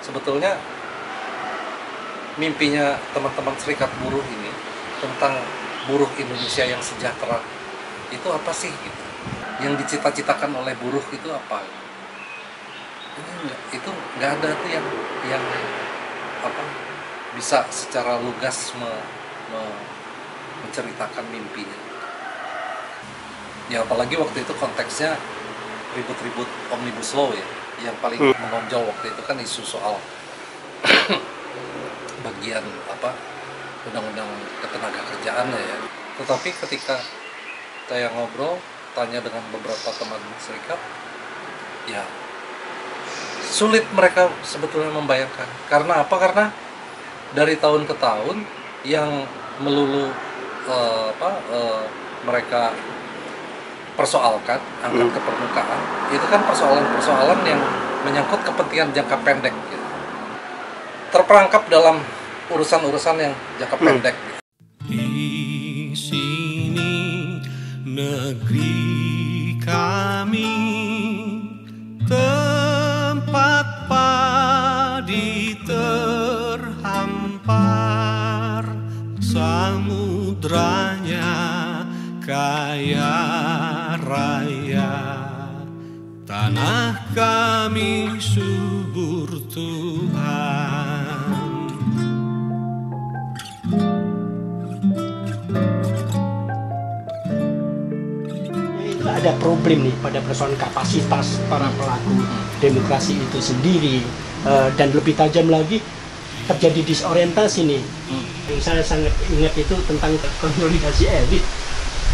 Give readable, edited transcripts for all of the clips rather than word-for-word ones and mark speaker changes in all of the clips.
Speaker 1: sebetulnya mimpinya teman-teman serikat buruh ini tentang buruh Indonesia yang sejahtera itu apa sih gitu? Yang dicita-citakan oleh buruh itu apa? Itu nggak ada tuh yang apa bisa secara lugas menceritakan mimpinya. Ya apalagi waktu itu konteksnya ribut-ribut Omnibus Law ya, yang paling menonjol waktu itu kan isu soal bagian undang-undang ketenagakerjaan ya. Tetapi ketika saya ngobrol, tanya dengan beberapa teman serikat, ya sulit mereka sebetulnya membayangkan. Karena apa? Karena dari tahun ke tahun yang melulu mereka persoalkan, angkat ke permukaan, itu kan persoalan-persoalan yang menyangkut kepentingan jangka pendek gitu. Terperangkap dalam urusan-urusan yang jangka pendek gitu.
Speaker 2: Di sini negeri kami, tempat padi terhampar, samudranya kaya raya, tanah kami subur Tuhan.
Speaker 3: Itu ada problem nih pada persoalan kapasitas para pelaku demokrasi itu sendiri, dan lebih tajam lagi terjadi disorientasi nih. Yang saya sangat ingat itu tentang konsolidasi elit.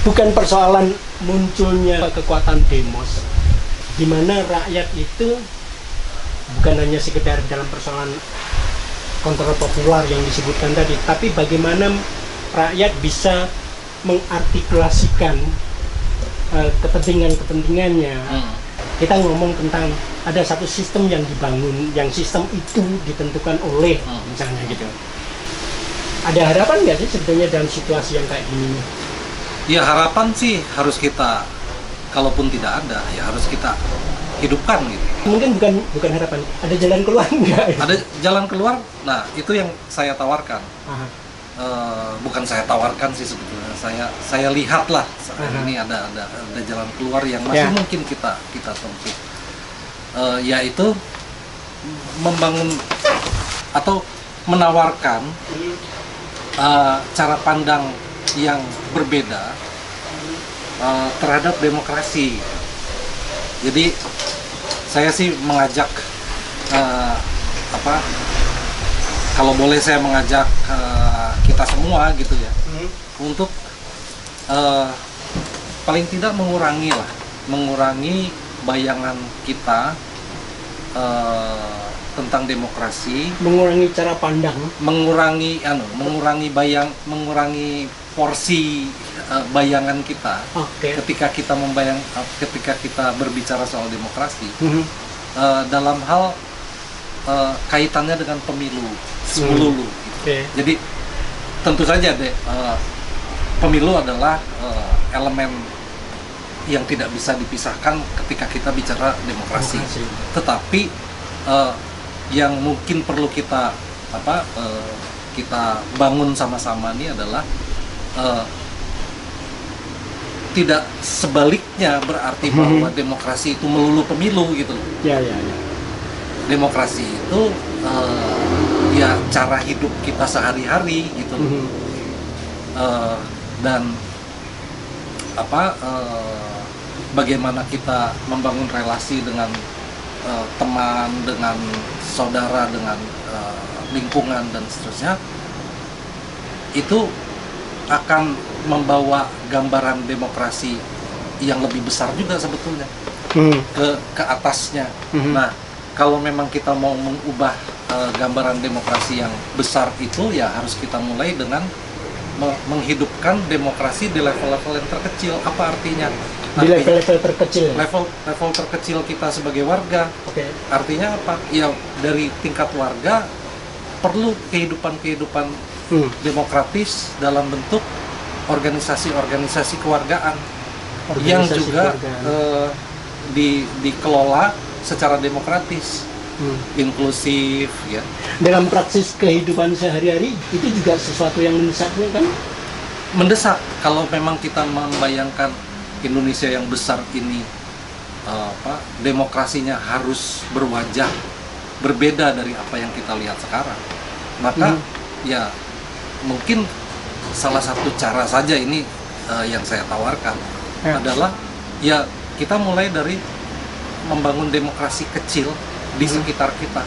Speaker 3: Bukan persoalan munculnya kekuatan demos, di mana rakyat itu bukan hanya sekedar dalam persoalan kontrol populer yang disebutkan tadi, tapi bagaimana rakyat bisa mengartikulasikan kepentingannya. Kita ngomong tentang ada satu sistem yang dibangun, yang sistem itu ditentukan oleh misalnya gitu. Ada harapan nggak sih sebetulnya dalam situasi yang kayak gini?
Speaker 1: Ya harapan sih harus kita, kalaupun tidak ada ya harus kita hidupkan gitu.
Speaker 3: Mungkin bukan harapan, ada jalan keluar nggak?
Speaker 1: Ada jalan keluar, nah itu yang saya tawarkan. Bukan saya tawarkan sih sebetulnya, saya lihatlah ini ada jalan keluar yang masih mungkin kita tempuh, yaitu membangun atau menawarkan cara pandang yang berbeda terhadap demokrasi. Jadi saya sih mengajak kalau boleh saya mengajak kita semua gitu ya, untuk paling tidak mengurangi bayangan kita tentang demokrasi,
Speaker 3: mengurangi cara pandang, mengurangi
Speaker 1: porsi bayangan kita. Ketika kita berbicara soal demokrasi, dalam hal kaitannya dengan pemilu melulu. Jadi tentu saja pemilu adalah elemen yang tidak bisa dipisahkan ketika kita bicara demokrasi. Tetapi yang mungkin perlu kita bangun sama-sama ini adalah tidak sebaliknya berarti bahwa demokrasi itu melulu pemilu gitu. Demokrasi itu ya cara hidup kita sehari-hari gitu. Dan bagaimana kita membangun relasi dengan teman, dengan saudara, dengan lingkungan dan seterusnya, itu akan membawa gambaran demokrasi yang lebih besar juga sebetulnya ke atasnya. Nah, kalau memang kita mau mengubah gambaran demokrasi yang besar itu, ya harus kita mulai dengan menghidupkan demokrasi di level-level yang terkecil. Apa artinya?
Speaker 3: Di level-level terkecil.
Speaker 1: Level terkecil kita sebagai warga. Artinya apa? Ya dari tingkat warga perlu kehidupan demokratis dalam bentuk organisasi-organisasi kewargaan yang juga dikelola secara demokratis. inklusif, ya.
Speaker 3: Dalam praksis kehidupan sehari-hari itu juga sesuatu yang mendesak kan?
Speaker 1: Mendesak kalau memang kita membayangkan Indonesia yang besar ini demokrasinya harus berwajah berbeda dari apa yang kita lihat sekarang, maka ya mungkin salah satu cara saja ini yang saya tawarkan adalah ya kita mulai dari membangun demokrasi kecil di sekitar kita,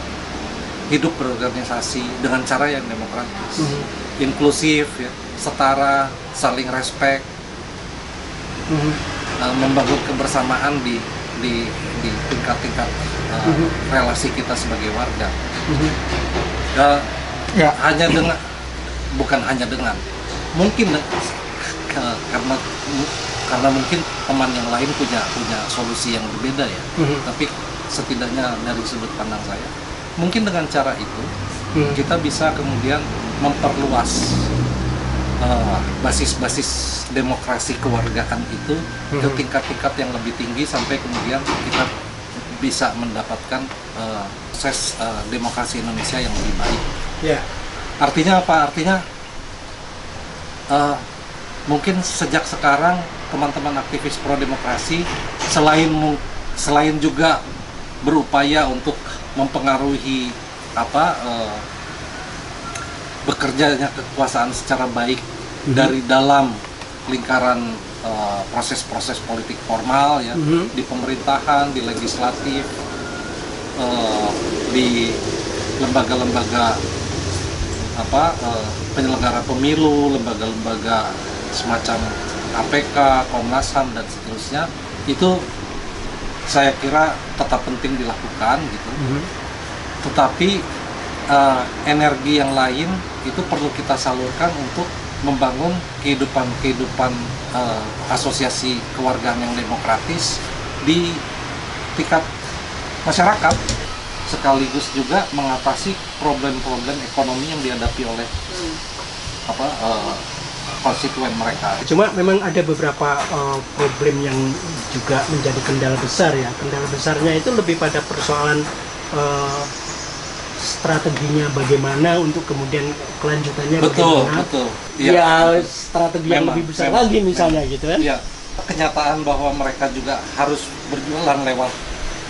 Speaker 1: hidup berorganisasi dengan cara yang demokratis, inklusif, ya, setara, saling respect, membangun kebersamaan di tingkat-tingkat relasi kita sebagai warga. Hanya dengan, bukan hanya dengan, mungkin karena mungkin teman yang lain punya solusi yang berbeda ya. Tapi setidaknya dari sudut pandang saya, mungkin dengan cara itu kita bisa kemudian memperluas basis-basis demokrasi kewargaan itu ke tingkat-tingkat yang lebih tinggi sampai kemudian kita bisa mendapatkan proses demokrasi Indonesia yang lebih baik. Artinya apa? Artinya mungkin sejak sekarang teman-teman aktivis pro demokrasi selain juga berupaya untuk mempengaruhi bekerjanya kekuasaan secara baik dari dalam lingkaran proses-proses politik formal ya, di pemerintahan, di legislatif, di lembaga-lembaga penyelenggara pemilu, lembaga-lembaga semacam KPK, Komnas HAM dan seterusnya, itu saya kira tetap penting dilakukan gitu. Tetapi energi yang lain itu perlu kita salurkan untuk membangun kehidupan asosiasi kewargaan yang demokratis di tingkat masyarakat, sekaligus juga mengatasi problem-problem ekonomi yang dihadapi oleh konstituen mereka.
Speaker 3: Cuma memang ada beberapa problem yang juga menjadi kendala besar ya. Kendala besarnya itu lebih pada persoalan strateginya bagaimana untuk kemudian kelanjutannya bagaimana. Betul. Ya, strategi yang lebih besar lagi misalnya gitu kan.
Speaker 1: Ya, kenyataan bahwa mereka juga harus berjualan lewat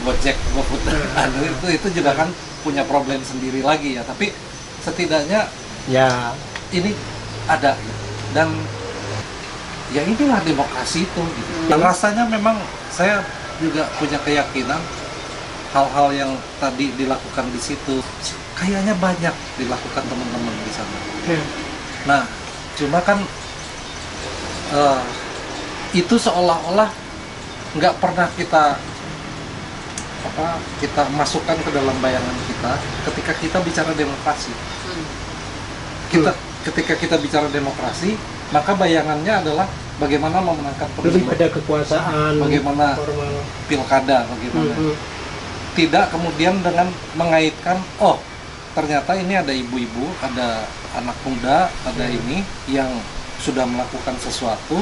Speaker 1: Gojek, GoFood, itu juga kan punya problem sendiri lagi ya. Tapi setidaknya ya ini ada. Dan ya inilah demokrasi itu gitu. Dan rasanya memang saya juga punya keyakinan hal-hal yang tadi dilakukan di situ kayaknya banyak dilakukan teman-teman di sana. Nah, cuma kan itu seolah-olah nggak pernah kita masukkan ke dalam bayangan kita ketika kita bicara demokrasi. Ketika kita bicara demokrasi, maka bayangannya adalah bagaimana memenangkan pemilu,
Speaker 3: lebih pada kekuasaan,
Speaker 1: bagaimana pilkada, bagaimana. Tidak kemudian dengan mengaitkan, oh ternyata ini ada ibu-ibu, ada anak muda, ada ini yang sudah melakukan sesuatu,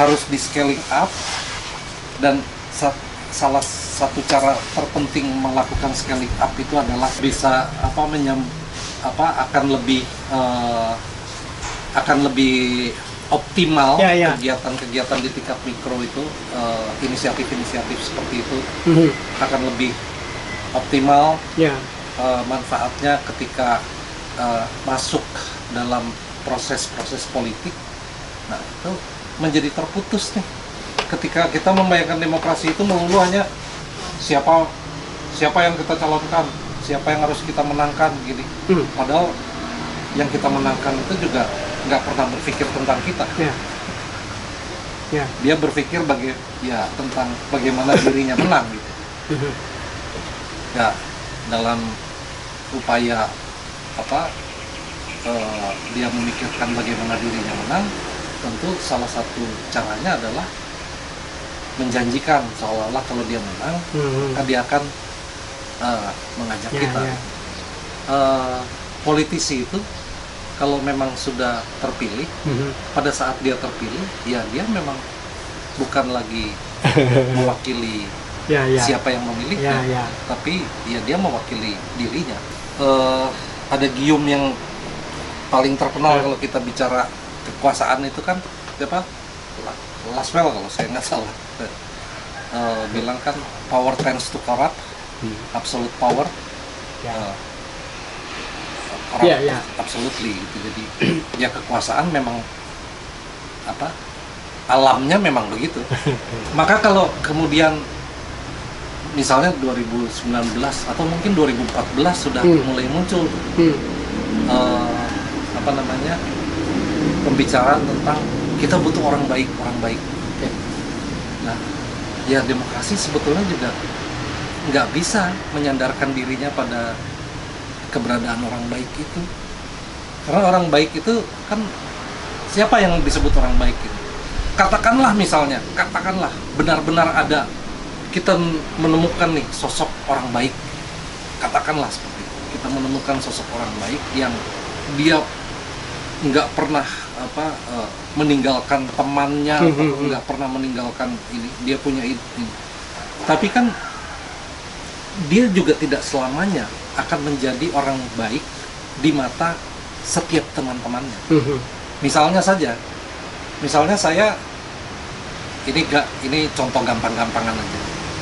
Speaker 1: harus di scaling up, dan salah satu cara terpenting melakukan scaling up itu adalah bisa akan lebih optimal kegiatan-kegiatan di tingkat mikro itu, inisiatif-inisiatif seperti itu akan lebih optimal manfaatnya ketika masuk dalam proses-proses politik. Nah, itu menjadi terputus nih ketika kita membayangkan demokrasi itu melulu hanya siapa yang kita calonkan, siapa yang harus kita menangkan gini. Padahal yang kita menangkan itu juga nggak pernah berpikir tentang kita. Dia berpikir tentang bagaimana dirinya menang gitu. Ya, dalam upaya dia memikirkan bagaimana dirinya menang, tentu salah satu caranya adalah menjanjikan seolah-olah kalau dia menang, dia akan mengajak kita. Politisi itu kalau memang sudah terpilih, pada saat dia terpilih, ya dia memang bukan lagi mewakili
Speaker 3: Ya, ya.
Speaker 1: siapa yang memilihnya,
Speaker 3: Ya, ya.
Speaker 1: tapi ya dia mewakili dirinya. Ada gium yang paling terkenal kalau kita bicara kekuasaan itu kan siapa? Laswell kalau saya nggak salah. Bilang kan power tends to corrupt, absolute power.
Speaker 3: Ya.
Speaker 1: Corrupt,
Speaker 3: Ya, ya.
Speaker 1: absolutely gitu. Jadi ya kekuasaan memang apa? Alamnya memang begitu. Maka kalau kemudian misalnya 2019 atau mungkin 2014 sudah mulai muncul apa namanya, pembicaraan tentang kita butuh orang baik. Nah, ya demokrasi sebetulnya juga nggak bisa menyandarkan dirinya pada keberadaan orang baik itu, karena orang baik itu kan siapa yang disebut orang baik itu? Katakanlah benar-benar ada, kita menemukan nih sosok orang baik, katakanlah seperti itu, kita menemukan sosok orang baik yang dia nggak pernah meninggalkan temannya, nggak pernah meninggalkan ini, dia punya ini. Tapi kan dia juga tidak selamanya akan menjadi orang baik di mata setiap teman-temannya. Misalnya saya ini contoh gampang-gampangan aja.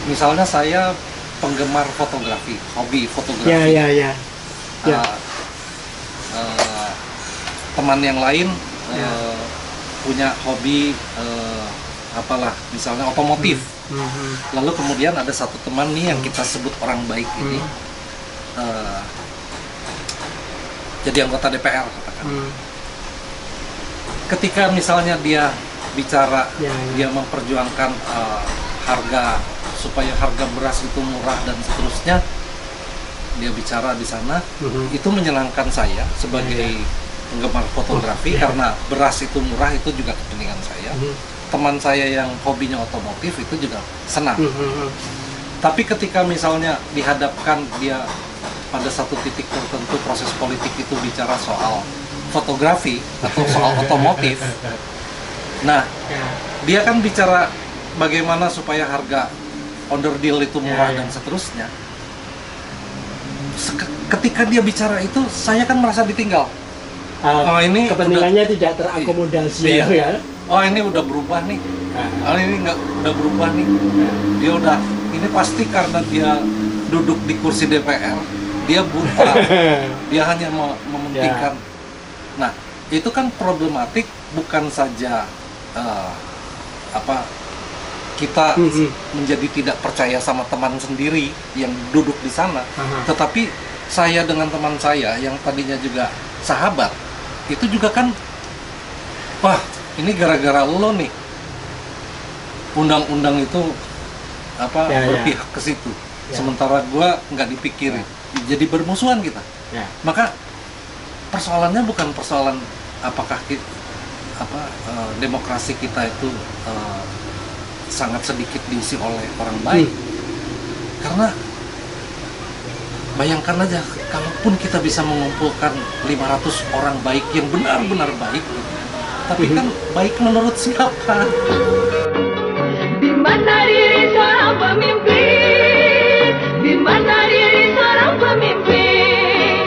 Speaker 1: Misalnya saya penggemar fotografi, hobi fotografi.
Speaker 3: Ya.
Speaker 1: Teman yang lain punya hobi misalnya otomotif. Lalu kemudian ada satu teman nih yang kita sebut orang baik ini, jadi anggota DPR katakan. Ketika misalnya dia bicara, dia memperjuangkan harga, supaya harga beras itu murah dan seterusnya, dia bicara di sana, itu menyenangkan saya sebagai penggemar fotografi, karena beras itu murah, itu juga kepentingan saya. Teman saya yang hobinya otomotif itu juga senang. Tapi ketika misalnya dihadapkan dia pada satu titik tertentu, proses politik itu bicara soal fotografi atau soal otomotif, nah dia kan bicara bagaimana supaya harga onderdil itu murah dan seterusnya. Ketika dia bicara itu, saya kan merasa ditinggal. Ini
Speaker 3: kepentingannya tidak terakomodasi.
Speaker 1: Iya. Oh, ini udah berubah nih. Ini udah berubah nih. Dia udah, ini pasti karena dia duduk di kursi DPR, dia buta. Dia hanya mementingkan. Nah, itu kan problematik, bukan saja kita menjadi tidak percaya sama teman sendiri yang duduk di sana, tetapi saya dengan teman saya yang tadinya juga sahabat, itu juga kan, wah ini gara-gara lo nih undang-undang itu berpihak ke situ, sementara gua nggak dipikirin, jadi bermusuhan kita. Maka persoalannya bukan persoalan apakah demokrasi kita itu sangat sedikit diisi oleh orang baik, karena bayangkan aja, kalaupun kita bisa mengumpulkan 500 orang baik yang benar-benar baik, tapi kan baik menurut siapa?
Speaker 4: Di mana diri seorang pemimpin? Di mana diri seorang pemimpin?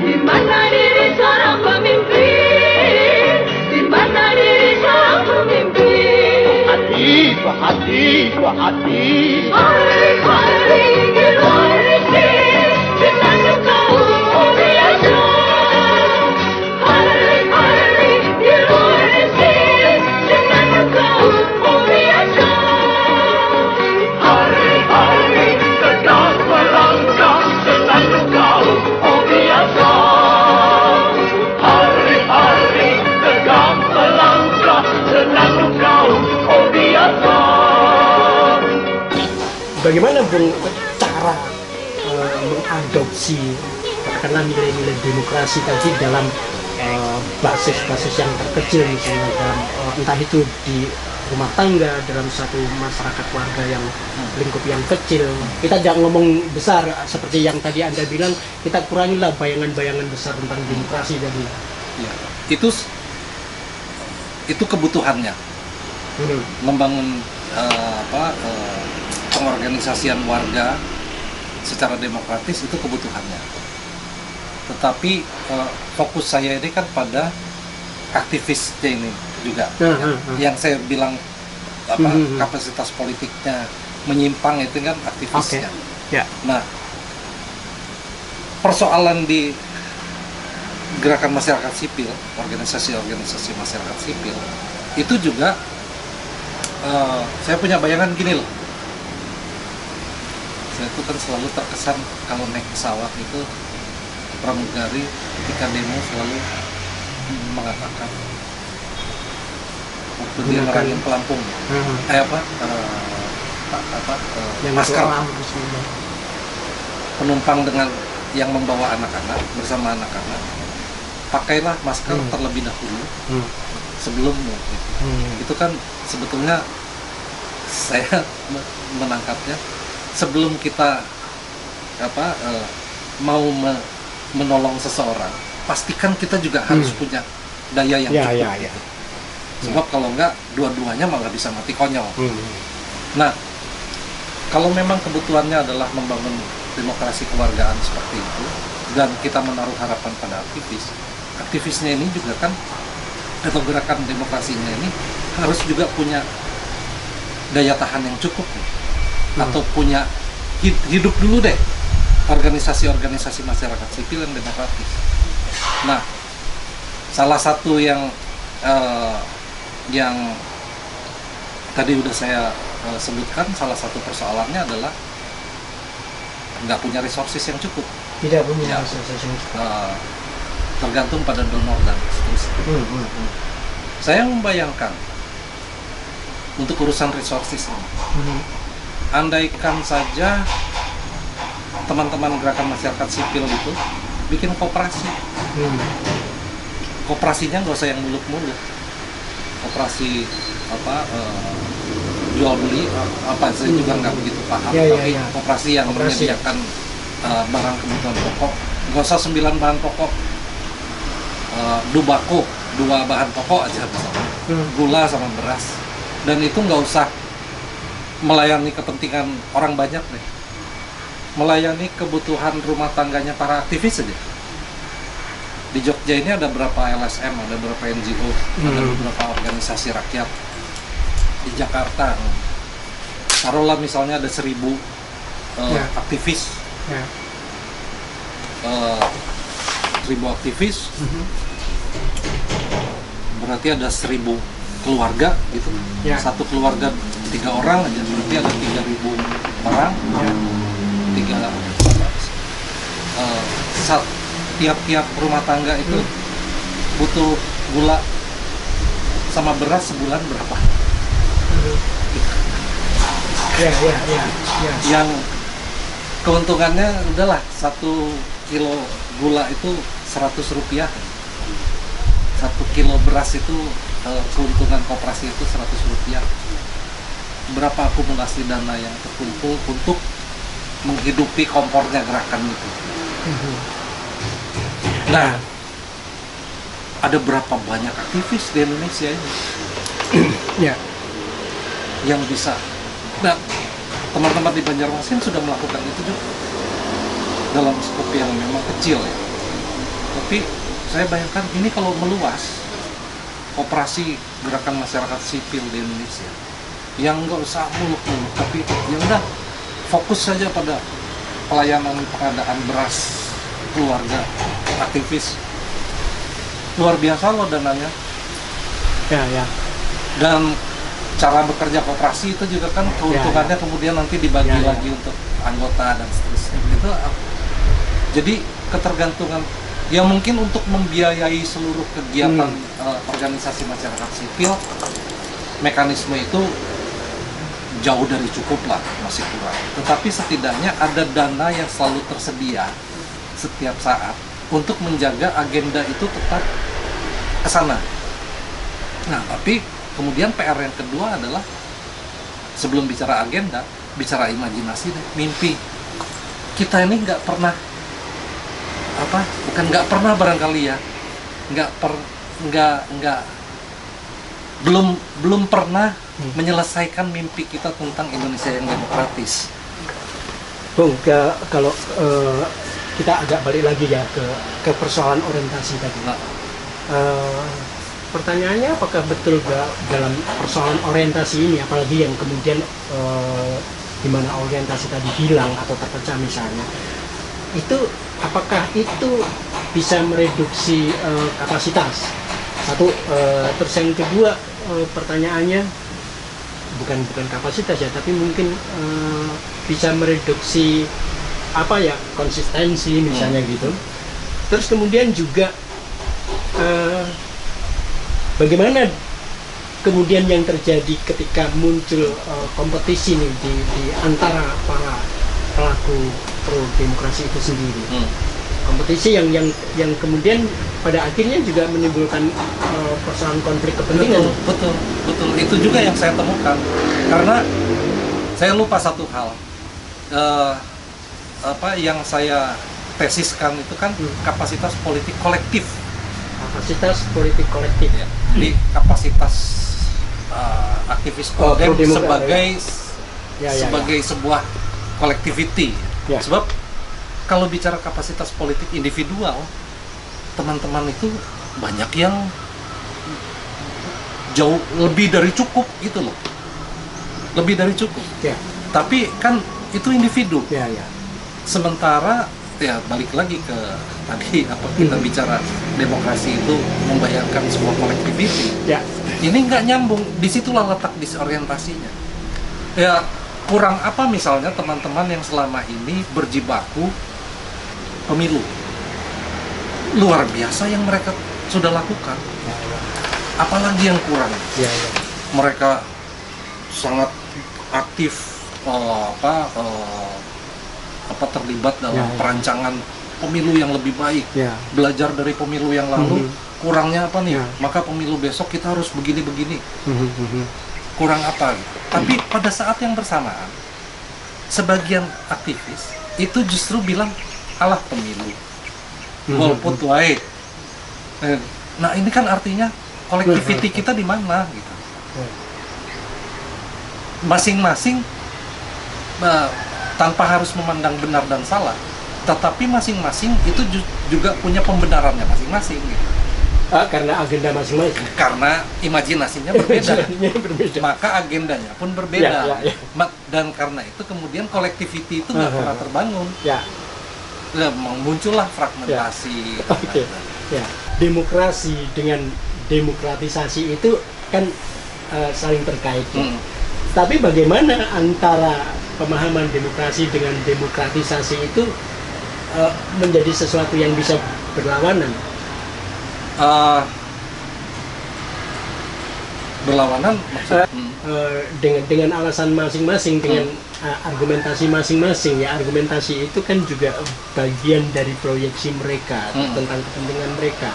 Speaker 4: Di mana diri seorang pemimpin? Di mana diri seorang pemimpin? Hati. Hari di luar isi, dengan engkau biasa. Hari di luar isi, dengan engkau biasa. Hari tegak melangkah, dengan engkau biasa. Hari tegak melangkah, dengan engkau biasa.
Speaker 3: Bagaimana Bung cara mengadopsi katakanlah nilai-nilai demokrasi tadi dalam basis-basis yang terkecil, misalnya dalam entah itu di rumah tangga, dalam satu masyarakat warga yang lingkup yang kecil. Kita jangan ngomong besar seperti yang tadi Anda bilang, kita kurangilah bayangan-bayangan besar tentang demokrasi tadi.
Speaker 1: Ya, itu kebutuhannya, membangun pengorganisasian warga secara demokratis itu kebutuhannya. Tetapi fokus saya ini kan pada aktivisnya ini juga. Yang saya bilang kapasitas politiknya menyimpang itu kan aktivisnya.
Speaker 3: Ya.
Speaker 1: Nah, persoalan di gerakan masyarakat sipil, organisasi-organisasi masyarakat sipil itu juga saya punya bayangan gini loh. Saya itu kan selalu terkesan kalau naik pesawat itu pramugari ketika demo selalu mengatakan waktu dia nerangin pelampung masker penumpang dengan yang membawa anak-anak bersama anak-anak, pakailah masker terlebih dahulu sebelumnya. Itu kan sebetulnya saya menangkapnya, sebelum kita mau menolong seseorang, pastikan kita juga harus punya daya yang cukup. Sebab kalau enggak, dua-duanya malah bisa mati konyol. Nah, kalau memang kebutuhannya adalah membangun demokrasi kewargaan seperti itu, dan kita menaruh harapan pada aktivisnya ini juga kan, atau gerakan demokrasinya ini harus juga punya daya tahan yang cukup, atau punya hidup dulu deh organisasi-organisasi masyarakat sipil yang demokratis. Nah, salah satu yang tadi udah saya sebutkan, salah satu persoalannya adalah nggak punya resources yang cukup.
Speaker 3: Tidak punya resources yang cukup.
Speaker 1: Tergantung pada donor dan seterusnya. Saya membayangkan untuk urusan resources ini, andaikan saja teman-teman gerakan masyarakat sipil itu bikin koperasi. Koperasinya nggak usah yang muluk-muluk. Koperasi jual beli saya juga nggak begitu paham, tapi koperasi yang menyediakan barang kebutuhan pokok, nggak usah 9 bahan pokok, dubako 2 bahan pokok aja misalnya, gula sama beras, dan itu nggak usah melayani kepentingan orang banyak deh, melayani kebutuhan rumah tangganya para aktivis saja. Di Jogja ini ada berapa LSM, ada berapa NGO, ada beberapa organisasi rakyat. Di Jakarta, taruhlah misalnya ada 1000 aktivis, 1000 aktivis, berarti ada 1000 keluarga gitu. Satu keluarga 3 orang aja, berarti ada 3000 orang. Tiap-tiap rumah tangga itu butuh gula sama beras sebulan berapa? Yang keuntungannya udahlah 1 kilo gula itu 100 rupiah, 1 kilo beras itu keuntungan koperasi itu 100 rupiah. Berapa akumulasi dana yang terkumpul untuk menghidupi kompornya gerakan itu? Nah, ada berapa banyak aktivis di Indonesia ini yang bisa? Nah, teman-teman di Banjarmasin sudah melakukan itu juga dalam skop yang memang kecil ya. Tapi saya bayangkan ini kalau meluas, koperasi gerakan masyarakat sipil di Indonesia yang nggak usah muluk-muluk, tapi yang udah fokus saja pada pelayanan pengadaan beras keluarga aktivis, luar biasa loh dananya. Dan cara bekerja koperasi itu juga kan keuntungannya kemudian nanti dibagi lagi untuk anggota dan seterusnya. Itu jadi ketergantungan yang mungkin untuk membiayai seluruh kegiatan organisasi masyarakat sipil, mekanisme itu jauh dari cukup lah, masih kurang. Tetapi setidaknya ada dana yang selalu tersedia setiap saat untuk menjaga agenda itu tetap ke sana. Nah, tapi kemudian PR yang kedua adalah sebelum bicara agenda, bicara imajinasi deh, mimpi. Kita ini nggak pernah nggak pernah barangkali ya, belum pernah menyelesaikan mimpi kita tentang Indonesia yang demokratis.
Speaker 3: Bung, kalau kita agak balik lagi ya ke persoalan orientasi tadi.
Speaker 1: Nah,
Speaker 3: Pertanyaannya, apakah betul dalam persoalan orientasi ini, apalagi yang kemudian di mana orientasi tadi hilang atau terpecah misalnya, itu apakah itu bisa mereduksi kapasitas? Satu, terus yang kedua, pertanyaannya bukan kapasitas ya, tapi mungkin bisa mereduksi apa ya, konsistensi misalnya gitu. Terus kemudian juga bagaimana kemudian yang terjadi ketika muncul kompetisi nih di antara para pelaku pro demokrasi itu sendiri. Kompetisi yang kemudian pada akhirnya juga menimbulkan persoalan konflik kepentingan.
Speaker 1: Betul. Itu juga yang saya temukan. Karena saya lupa satu hal. Apa yang saya tesiskan itu kan kapasitas politik kolektif. Kapasitas politik kolektif ya. Jadi kapasitas aktivis Prodem sebagai sebuah collectivity.
Speaker 3: Ya.
Speaker 1: Sebab kalau bicara kapasitas politik individual, teman-teman itu banyak yang jauh lebih dari cukup gitu loh. Lebih dari cukup.
Speaker 3: Ya.
Speaker 1: Tapi kan itu individu.
Speaker 3: Ya.
Speaker 1: Sementara ya balik lagi ke tadi apa kita bicara demokrasi itu membayangkan sebuah collectivity.
Speaker 3: Ya.
Speaker 1: Ini nggak nyambung. Disitulah letak disorientasinya. Ya kurang apa misalnya teman-teman yang selama ini berjibaku pemilu. Luar biasa yang mereka sudah lakukan. Apalagi yang kurang.
Speaker 3: Ya.
Speaker 1: Mereka sangat aktif terlibat dalam perancangan pemilu yang lebih baik, belajar dari pemilu yang lalu, kurangnya apa nih? Maka pemilu besok kita harus begini-begini. Kurang apa? Tapi pada saat yang bersamaan, sebagian aktivis itu justru bilang alah pemilu, golput wae. Nah ini kan artinya collectivity kita di mana gitu? Masing-masing tanpa harus memandang benar dan salah, tetapi masing-masing itu juga punya pembenarannya masing-masing gitu.
Speaker 3: Karena agenda masing-masing.
Speaker 1: Karena imajinasinya berbeda. Maka agendanya pun berbeda.
Speaker 3: Ya.
Speaker 1: Dan karena itu kemudian collectivity itu nggak pernah terbangun.
Speaker 3: Ya.
Speaker 1: Muncullah fragmentasi.
Speaker 3: Oke. Ya. Demokrasi dengan demokratisasi itu kan saling terkait. Tapi bagaimana antara pemahaman demokrasi dengan demokratisasi itu menjadi sesuatu yang bisa berlawanan?
Speaker 1: Berlawanan
Speaker 3: dengan alasan masing-masing, dengan argumentasi masing-masing ya. Argumentasi itu kan juga bagian dari proyeksi mereka tentang kepentingan mereka,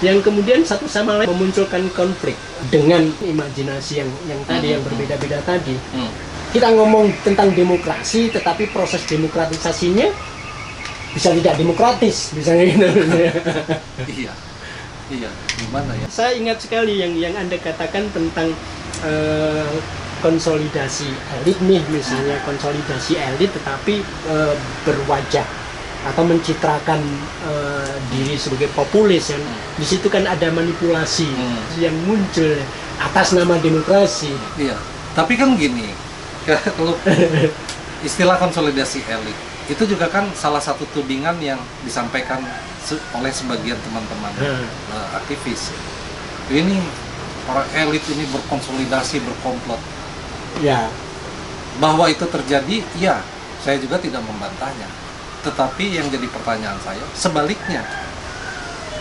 Speaker 3: yang kemudian satu sama lain memunculkan konflik dengan imajinasi yang tadi yang berbeda-beda tadi. Kita ngomong tentang demokrasi, tetapi proses demokratisasinya bisa tidak demokratis, misalnya gitu. Iya, gimana ya? Saya ingat sekali yang Anda katakan tentang konsolidasi elit nih, misalnya konsolidasi elit tetapi berwajah atau mencitrakan diri sebagai populis, yang di situ kan ada manipulasi yang muncul atas nama demokrasi. Iya,
Speaker 1: tapi kan gini, kalau istilah konsolidasi elit itu juga kan salah satu tudingan yang disampaikan oleh sebagian teman-teman aktivis. Ini para elit ini berkonsolidasi, berkomplot.
Speaker 3: Ya.
Speaker 1: Bahwa itu terjadi, ya, saya juga tidak membantahnya. Tetapi yang jadi pertanyaan saya, sebaliknya,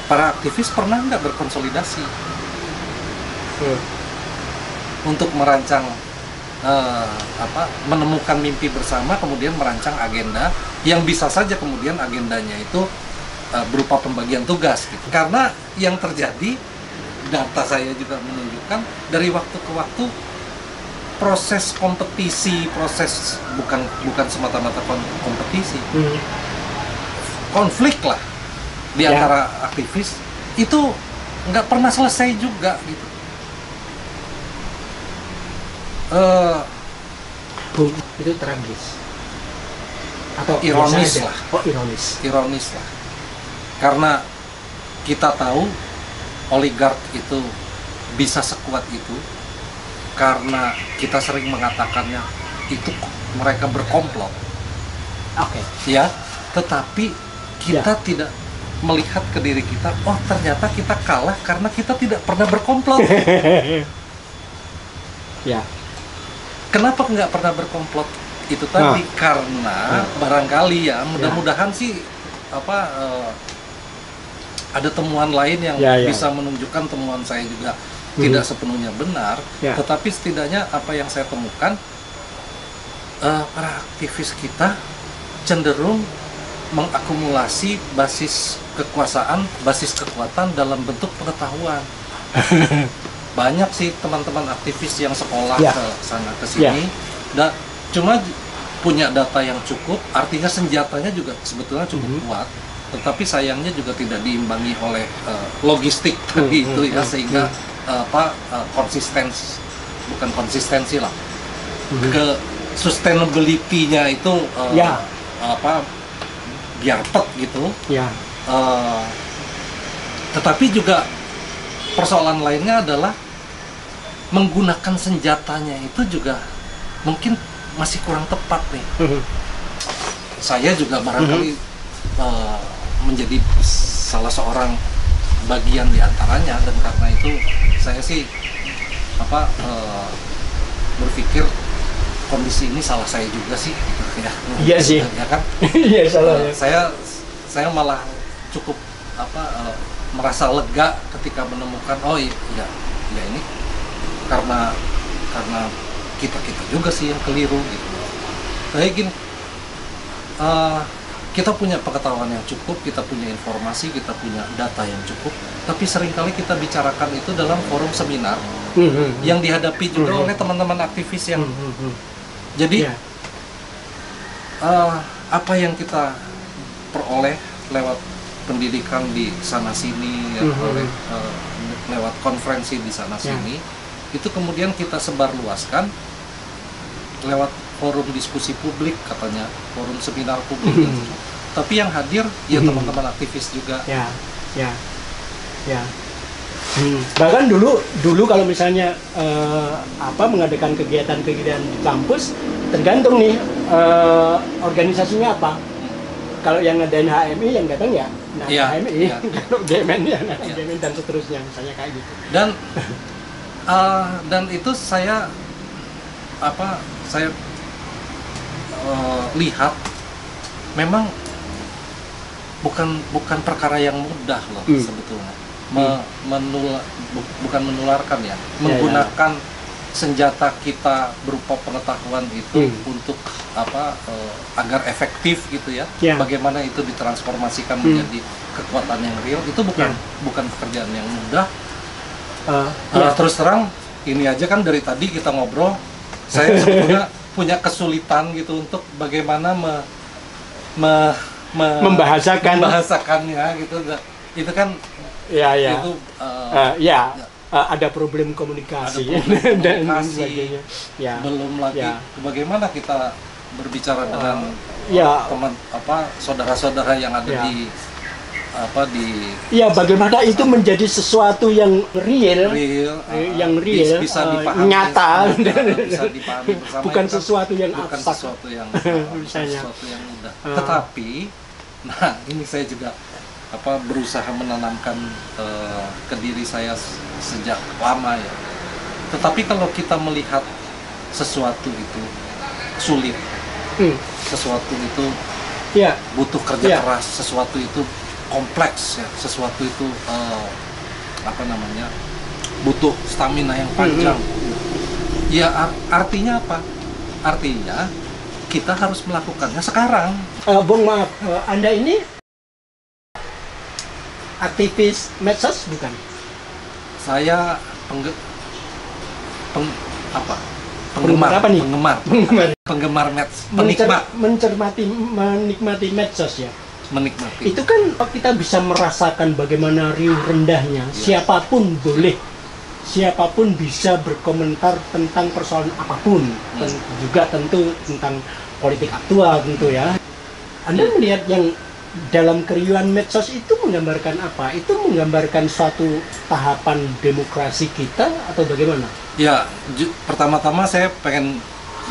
Speaker 1: para aktivis pernah nggak berkonsolidasi untuk merancang menemukan mimpi bersama, kemudian merancang agenda yang bisa saja kemudian agendanya itu berupa pembagian tugas gitu. Karena yang terjadi, data saya juga menunjukkan dari waktu ke waktu proses kompetisi, bukan semata-mata kompetisi, konflik lah di antara aktivis itu nggak pernah selesai juga gitu.
Speaker 3: Bung, itu tragis atau
Speaker 1: Ironis
Speaker 3: biasa aja?
Speaker 1: lah.
Speaker 3: Oh, ironis.
Speaker 1: Ironis lah, karena kita tahu oligark itu bisa sekuat itu karena kita sering mengatakannya itu mereka berkomplot,
Speaker 3: Oke.
Speaker 1: ya, tetapi kita tidak melihat ke diri kita, oh ternyata kita kalah karena kita tidak pernah berkomplot.
Speaker 3: Ya.
Speaker 1: Kenapa nggak pernah berkomplot itu tadi? Karena barangkali ya, mudah-mudahan sih ada temuan lain yang bisa menunjukkan temuan saya juga tidak sepenuhnya benar, tetapi setidaknya apa yang saya temukan, para aktivis kita cenderung mengakumulasi basis kekuasaan, basis kekuatan dalam bentuk pengetahuan. Banyak sih teman-teman aktivis yang sekolah ke sana ke sini, dan cuma punya data yang cukup, artinya senjatanya juga sebetulnya cukup kuat, tetapi sayangnya juga tidak diimbangi oleh logistik tadi itu ya, sehingga konsistensi lah, ke sustainability-nya itu biarpet gitu. Tetapi juga persoalan lainnya adalah menggunakan senjatanya itu juga mungkin masih kurang tepat nih. Saya juga barangkali menjadi salah seorang bagian di antaranya, dan karena itu saya sih berpikir kondisi ini salah saya juga sih, gitu ya.
Speaker 3: Iya sih.
Speaker 1: Ya kan?
Speaker 3: Iya salah.
Speaker 1: Saya malah cukup merasa lega ketika menemukan iya ini karena kita juga sih yang keliru gitu. Kayak gini, kita punya pengetahuan yang cukup, kita punya informasi, kita punya data yang cukup, tapi seringkali kita bicarakan itu dalam forum seminar yang dihadapi juga oleh teman-teman aktivis yang jadi apa yang kita peroleh lewat pendidikan di sana sini, lewat konferensi di sana sini, itu kemudian kita sebarluaskan lewat forum diskusi publik, katanya forum seminar publik. Tapi yang hadir ya teman-teman aktivis juga.
Speaker 3: Bahkan dulu kalau misalnya mengadakan kegiatan-kegiatan di kampus, tergantung nih organisasinya apa. Kalau yang ngadain HMI, yang datang ya HMI, kalau GMN GMN dan seterusnya, misalnya kayak gitu.
Speaker 1: Dan itu saya lihat memang bukan perkara yang mudah loh sebetulnya. Bukan menularkan ya, menggunakan senjata kita berupa pengetahuan itu untuk agar efektif gitu ya. Bagaimana itu ditransformasikan menjadi kekuatan yang real, itu bukan pekerjaan yang mudah. Terus terang ini aja kan dari tadi kita ngobrol, saya sebetulnya punya kesulitan gitu untuk bagaimana membahasakannya gitu. Itu kan itu
Speaker 3: ada problem komunikasi, dan sebagainya.
Speaker 1: Belum lagi bagaimana kita berbicara dengan teman saudara-saudara yang ada
Speaker 3: bagaimana itu menjadi sesuatu yang real,
Speaker 1: bisa dipahami,
Speaker 3: nyata,
Speaker 1: bisa dipahami bersama.
Speaker 3: Bukan sesuatu yang
Speaker 1: bukan
Speaker 3: abstrak.
Speaker 1: sesuatu yang mudah. Tetapi, ini saya juga berusaha menanamkan ke diri saya sejak lama ya. Tetapi kalau kita melihat sesuatu itu sulit, sesuatu itu butuh kerja keras, sesuatu itu kompleks ya, sesuatu itu butuh stamina yang panjang. Ya artinya apa? Artinya kita harus melakukannya sekarang.
Speaker 3: Bung, maaf, Anda ini aktivis medsos bukan?
Speaker 1: Saya penggemar
Speaker 3: menikmati medsos ya.
Speaker 1: Menikmati.
Speaker 3: Itu kan kita bisa merasakan bagaimana riuh rendahnya. Siapapun boleh siapapun bisa berkomentar tentang persoalan apapun, juga tentu tentang politik aktual tentu ya. Anda melihat yang dalam keriuhan medsos itu menggambarkan apa? Itu menggambarkan suatu tahapan demokrasi kita atau bagaimana?
Speaker 1: Ya, pertama-tama saya pengen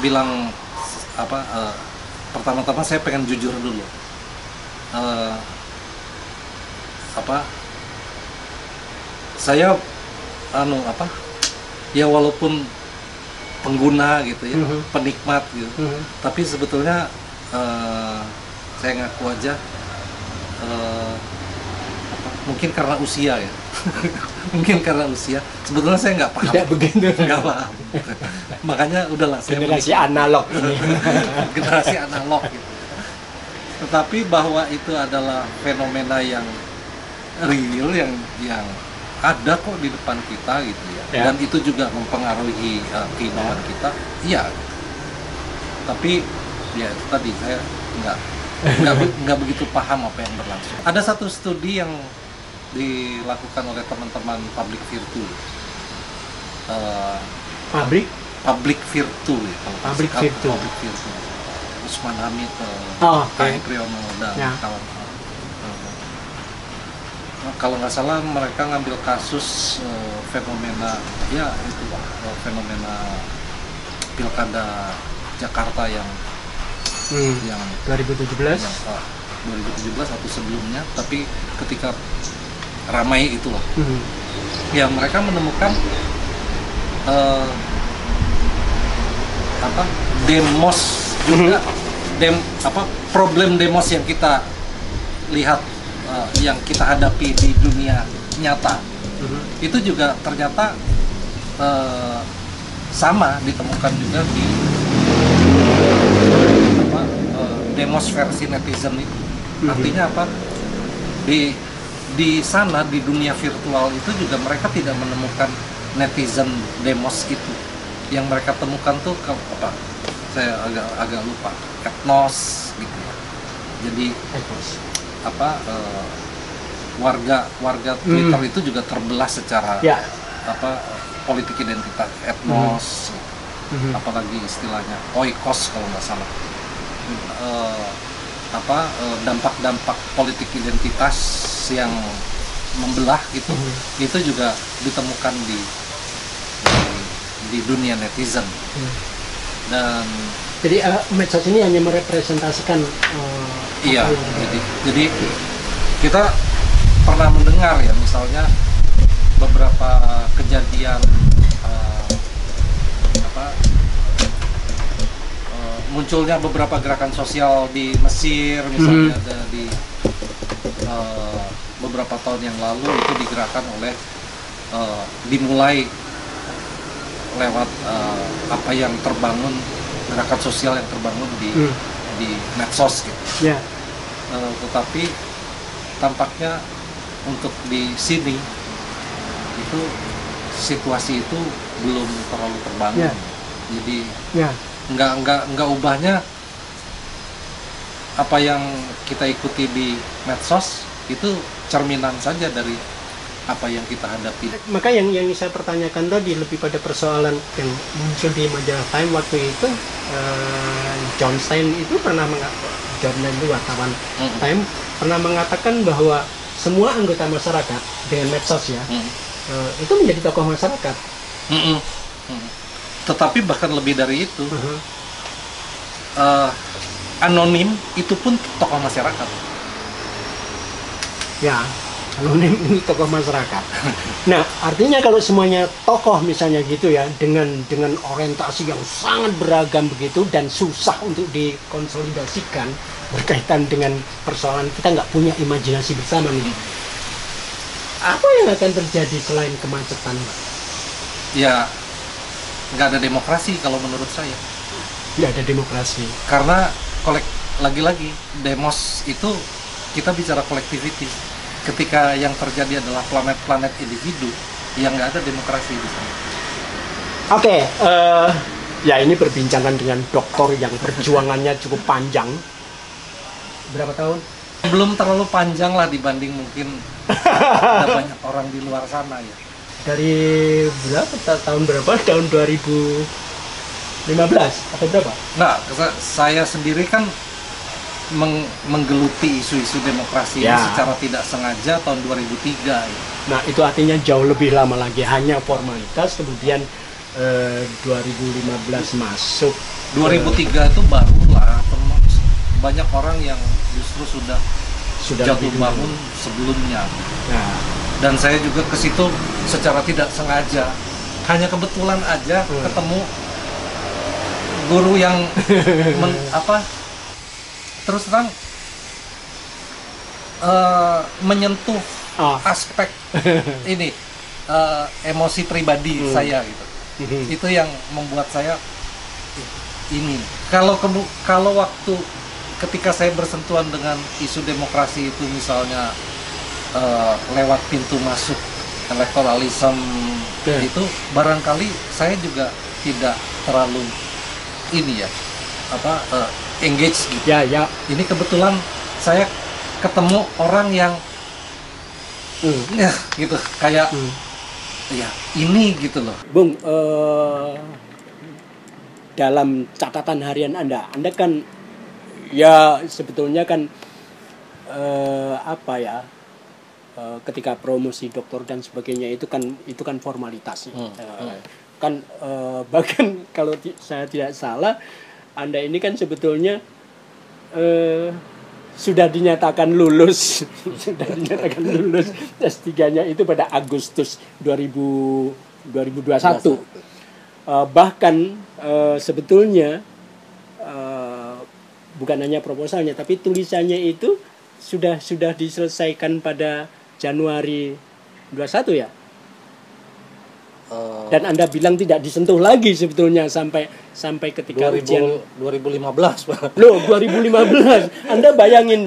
Speaker 1: bilang pertama-tama saya pengen jujur dulu. Saya ya walaupun pengguna gitu ya, penikmat gitu, tapi sebetulnya saya ngaku aja mungkin karena usia ya. Mungkin karena usia, sebetulnya saya nggak paham.
Speaker 3: Tidak begitu.
Speaker 1: Nggak paham. Makanya udahlah saya
Speaker 3: Generasi analog ini.
Speaker 1: generasi analog gitu. Tetapi bahwa itu adalah fenomena yang real, yang ada kok di depan kita gitu ya. Dan itu juga mempengaruhi kehidupan kita. Iya. Tapi ya itu tadi saya nggak begitu paham apa yang berlangsung. Ada satu studi yang dilakukan oleh teman-teman Public Virtue. Public Virtue ya,
Speaker 3: Public Virtue.
Speaker 1: Usman Hamid,
Speaker 3: Okay.
Speaker 1: Priyono dan kawan-kawan. Kalau nggak salah mereka ngambil kasus fenomena pilkada Jakarta yang
Speaker 3: 2017
Speaker 1: atau sebelumnya, tapi ketika ramai itulah, ya mereka menemukan demos juga, problem demos yang kita lihat, yang kita hadapi di dunia nyata, itu juga ternyata sama ditemukan juga di demos versi netizen itu. Artinya apa? Di sana, di dunia virtual itu juga mereka tidak menemukan netizen demos itu. Yang mereka temukan tuh saya agak lupa, etnos gitu ya. Jadi warga Twitter itu juga terbelah secara politik identitas, etnos, apalagi istilahnya oikos kalau nggak salah. Dampak-dampak politik identitas yang membelah itu juga ditemukan di dunia netizen. Dan
Speaker 3: jadi medsos ini hanya merepresentasikan
Speaker 1: jadi kita pernah mendengar ya, misalnya beberapa kejadian munculnya beberapa gerakan sosial di Mesir misalnya, ada di beberapa tahun yang lalu itu digerakkan oleh dimulai lewat apa yang terbangun, gerakan sosial yang terbangun di medsos gitu. Tetapi tampaknya untuk di sini itu situasi itu belum terlalu terbangun. Jadi nggak ubahnya apa yang kita ikuti di medsos itu cerminan saja dari apa yang kita hadapi.
Speaker 3: Maka yang saya pertanyakan tadi lebih pada persoalan yang muncul di majalah Time waktu itu. John Stein itu pernah jurnal wartawan Time pernah mengatakan bahwa semua anggota masyarakat dengan medsos itu menjadi tokoh masyarakat.
Speaker 1: Tetapi bahkan lebih dari itu, anonim itu pun tokoh masyarakat.
Speaker 3: Ya, anonim ini tokoh masyarakat. Nah, artinya kalau semuanya tokoh misalnya gitu ya, dengan orientasi yang sangat beragam begitu dan susah untuk dikonsolidasikan berkaitan dengan persoalan kita nggak punya imajinasi bersama nih. Apa yang akan terjadi selain kemacetan, Pak?
Speaker 1: Ya, nggak ada demokrasi kalau menurut saya.
Speaker 3: Nggak ada demokrasi.
Speaker 1: Karena lagi-lagi demos itu kita bicara collectivity. Ketika yang terjadi adalah planet-planet individu, yang nggak ada demokrasi di sana.
Speaker 3: Oke, ya ini perbincangan dengan doktor yang perjuangannya cukup panjang. Berapa tahun?
Speaker 1: Belum terlalu panjang lah dibanding mungkin ada banyak orang di luar sana ya.
Speaker 3: dari tahun berapa? Tahun 2015 atau berapa?
Speaker 1: Nah, saya sendiri kan menggeluti isu-isu demokrasi ini
Speaker 3: Ya.
Speaker 1: secara tidak sengaja tahun 2003. Ya.
Speaker 3: Nah, itu artinya jauh lebih lama lagi, hanya formalitas, kemudian 2015 masuk.
Speaker 1: 2003 itu barulah banyak orang yang justru sudah jatuh
Speaker 3: lebih dulu.
Speaker 1: bangun sebelumnya.
Speaker 3: Nah,
Speaker 1: Dan saya juga ke situ secara tidak sengaja. Hanya kebetulan aja ketemu guru yang terus terang menyentuh aspek ini emosi pribadi saya gitu. Itu yang membuat saya ini. Kalau waktu ketika saya bersentuhan dengan isu demokrasi itu misalnya lewat pintu masuk elektoralisme itu barangkali saya juga tidak terlalu ini ya engage gitu.
Speaker 3: ya.
Speaker 1: Ini kebetulan saya ketemu orang yang ya gitu kayak ya ini gitu loh.
Speaker 3: Bung, dalam catatan harian Anda kan ya sebetulnya kan ketika promosi doktor dan sebagainya itu kan formalitas. Kan bahkan kalau saya tidak salah, Anda ini kan sebetulnya sudah dinyatakan lulus S3-nya itu pada Agustus 2021. Bahkan sebetulnya bukan hanya proposalnya, tapi tulisannya itu sudah diselesaikan pada Januari 21 ya. Dan Anda bilang tidak disentuh lagi sebetulnya sampai ketika ujian
Speaker 1: 2015 Pak.
Speaker 3: Loh, 2015. Anda bayangin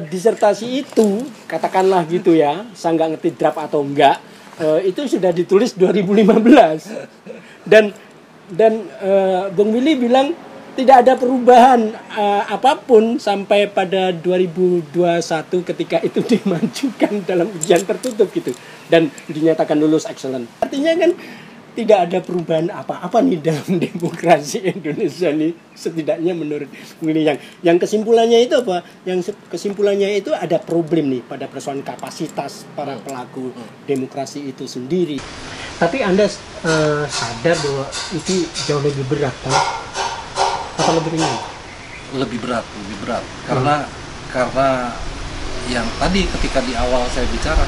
Speaker 3: disertasi itu, katakanlah gitu ya, saya nggak ngerti draft atau enggak, itu sudah ditulis 2015. Dan Bung Willy bilang tidak ada perubahan apapun sampai pada 2021 ketika itu dimajukan dalam ujian tertutup gitu dan dinyatakan lulus excellent. Artinya kan tidak ada perubahan apa-apa nih dalam demokrasi Indonesia nih, setidaknya menurut Willy. Yang kesimpulannya itu apa? Yang kesimpulannya itu ada problem nih pada persoalan kapasitas para pelaku demokrasi itu sendiri. Tapi Anda sadar bahwa itu jauh lebih berat kan? Apa lebih ringan?
Speaker 1: Lebih berat karena yang tadi ketika di awal saya bicara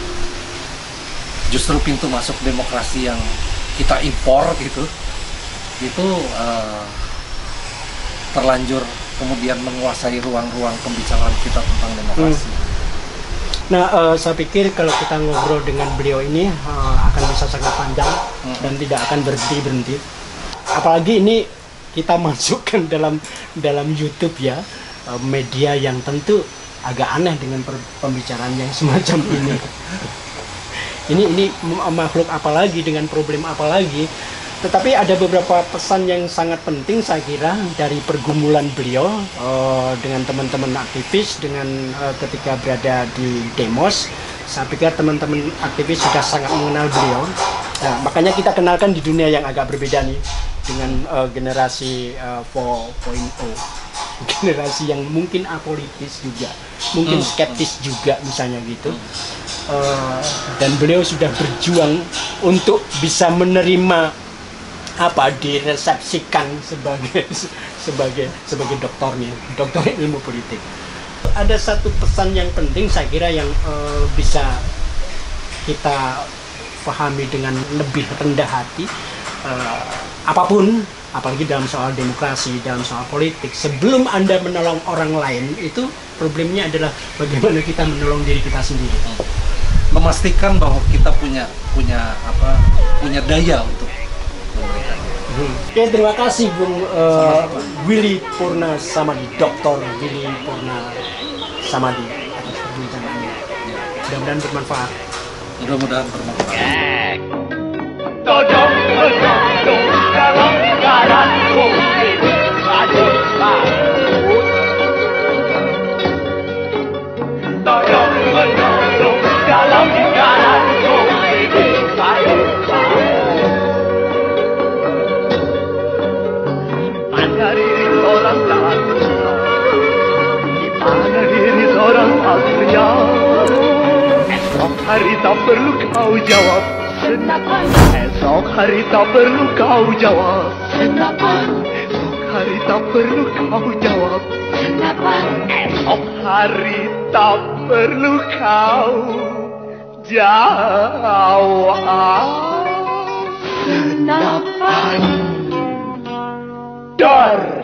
Speaker 1: justru pintu masuk demokrasi yang kita impor gitu itu terlanjur kemudian menguasai ruang-ruang pembicaraan kita tentang demokrasi.
Speaker 3: Nah, saya pikir kalau kita ngobrol dengan beliau ini akan bisa sangat panjang dan tidak akan berhenti. Apalagi ini kita masukkan dalam YouTube ya, media yang tentu agak aneh dengan pembicaraan yang semacam ini. Ini makhluk apalagi dengan problem apalagi. Tetapi ada beberapa pesan yang sangat penting saya kira dari pergumulan beliau dengan teman-teman aktivis dengan ketika berada di Demos. Saya pikir teman-teman aktivis sudah sangat mengenal beliau. Nah, makanya kita kenalkan di dunia yang agak berbeda nih dengan generasi 4.0. Generasi yang mungkin apolitis juga, mungkin skeptis juga misalnya gitu. Dan beliau sudah berjuang untuk bisa menerima diresepsikan sebagai doktor ilmu politik. Ada satu pesan yang penting saya kira yang bisa kita pahami dengan lebih rendah hati. Apapun, apalagi dalam soal demokrasi, dalam soal politik, sebelum Anda menolong orang lain, itu problemnya adalah bagaimana kita menolong diri kita sendiri.
Speaker 1: Memastikan bahwa kita punya daya untuk memberikannya.
Speaker 3: Oke, terima kasih Bung Willy Purnasamadi, Dr. Willy Purnasamadi atas perbincangannya. Mudah-mudahan bermanfaat.
Speaker 4: Todong menodong dalam lingkaran politik adil makmur. Todong menodong dalam lingkaran politik adil hari tak perlu kau jawab.
Speaker 5: Senapan,
Speaker 4: Esok hari tak perlu kau jawab.
Speaker 5: senapan,
Speaker 4: Esok hari tak perlu kau jawab.
Speaker 5: senapan,
Speaker 4: Esok hari tak perlu kau jawab.
Speaker 5: senapan.
Speaker 4: Dar.